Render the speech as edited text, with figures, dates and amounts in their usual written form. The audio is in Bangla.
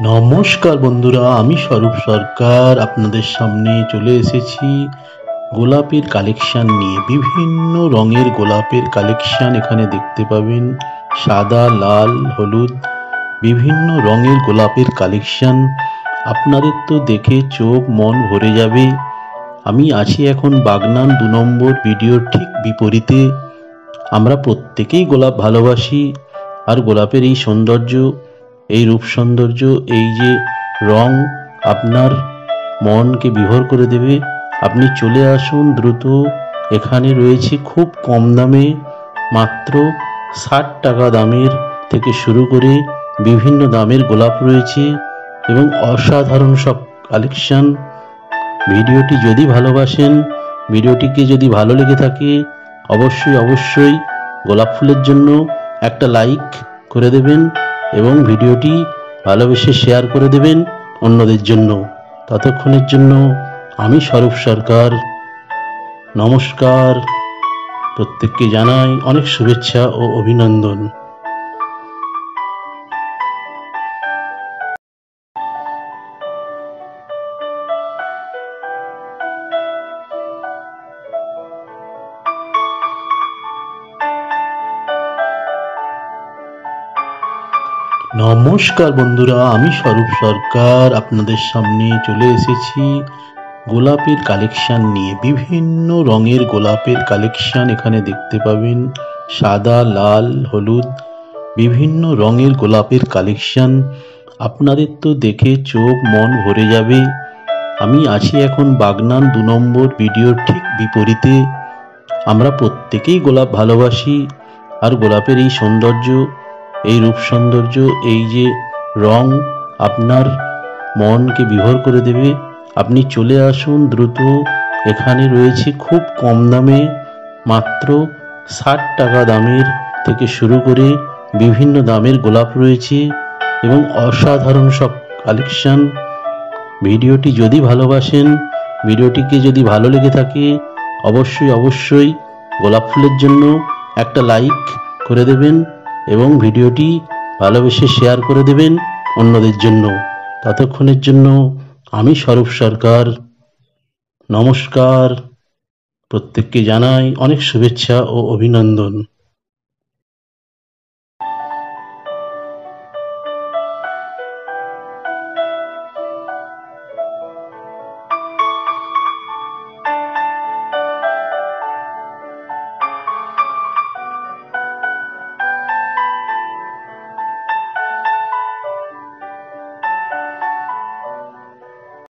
নমস্কার বন্ধুরা, আমি স্বরূপ সরকার আপনাদের সামনে চলে এসেছি গোলাপের কালেকশন নিয়ে। বিভিন্ন রঙের গোলাপের কালেকশন এখানে দেখতে পাবেন। সাদা, লাল, হলুদ, বিভিন্ন রঙের গোলাপের কালেকশন। আপনাদের তো দেখে চোখ মন ভরে যাবে। আমি আছি এখন বাগনান 2 নম্বর ভিডিওর ঠিক বিপরীতে। আমরা প্রত্যেকেই গোলাপ ভালোবাসি, আর গোলাপের এই সৌন্দর্য, এই রূপ সৌন্দর্য, এই যে রং আপনার মনকে বিভোর করে দেবে। আপনি চলে আসুন দ্রুত। এখানে রয়েছে খুব কম দামে, মাত্র 60 টাকা দামের থেকে শুরু করে বিভিন্ন দামের গোলাপ রয়েছে এবং অসাধারণ সব কালেকশন। ভিডিওটি যদি ভালোবাসেন, ভিডিওটিকে যদি ভালো লেগে থাকে, অবশ্যই গোলাপ ফুলের জন্য একটা লাইক করে দেবেন এবং ভিডিওটি ভালোবেসে শেয়ার করে দেবেন অন্যদের জন্য। ততক্ষণের জন্য আমি স্বরূপ সরকার, নমস্কার। প্রত্যেককে জানাই অনেক শুভেচ্ছা ও অভিনন্দন। নমস্কার বন্ধুরা, আমি স্বরূপ সরকার আপনাদের সামনে চলে এসেছি গোলাপের কালেকশন নিয়ে। বিভিন্ন রঙের গোলাপের কালেকশন এখানে দেখতে পাবেন। সাদা, লাল, হলুদ, বিভিন্ন রঙের গোলাপের কালেকশন। আপনাদের তো দেখে চোখ মন ভরে যাবে। আমি আছি এখন বাগনান 2 নম্বর ভিডিওর ঠিক বিপরীতে। আমরা প্রত্যেকেই গোলাপ ভালোবাসি, আর গোলাপের এই সৌন্দর্য, এই রূপ সৌন্দর্য, এই যে রং আপনার মনকে বিভোর করে দেবে। আপনি চলে আসুন দ্রুত। এখানে রয়েছে খুব কম দামে, মাত্র 60 টাকা দামের থেকে শুরু করে বিভিন্ন দামের গোলাপ রয়েছে এবং অসাধারণ সব কালেকশন। ভিডিওটি যদি ভালোবাসেন, ভিডিওটিকে যদি ভালো লেগে থাকে, অবশ্যই গোলাপ ফুলের জন্য একটা লাইক করে দেবেন এবং ভিডিওটি ভালোবেসে শেয়ার করে দেবেন অন্যদের জন্য। ততক্ষণের জন্য আমি স্বরূপ সরকার, নমস্কার। প্রত্যেককে জানাই অনেক শুভেচ্ছা ও অভিনন্দন।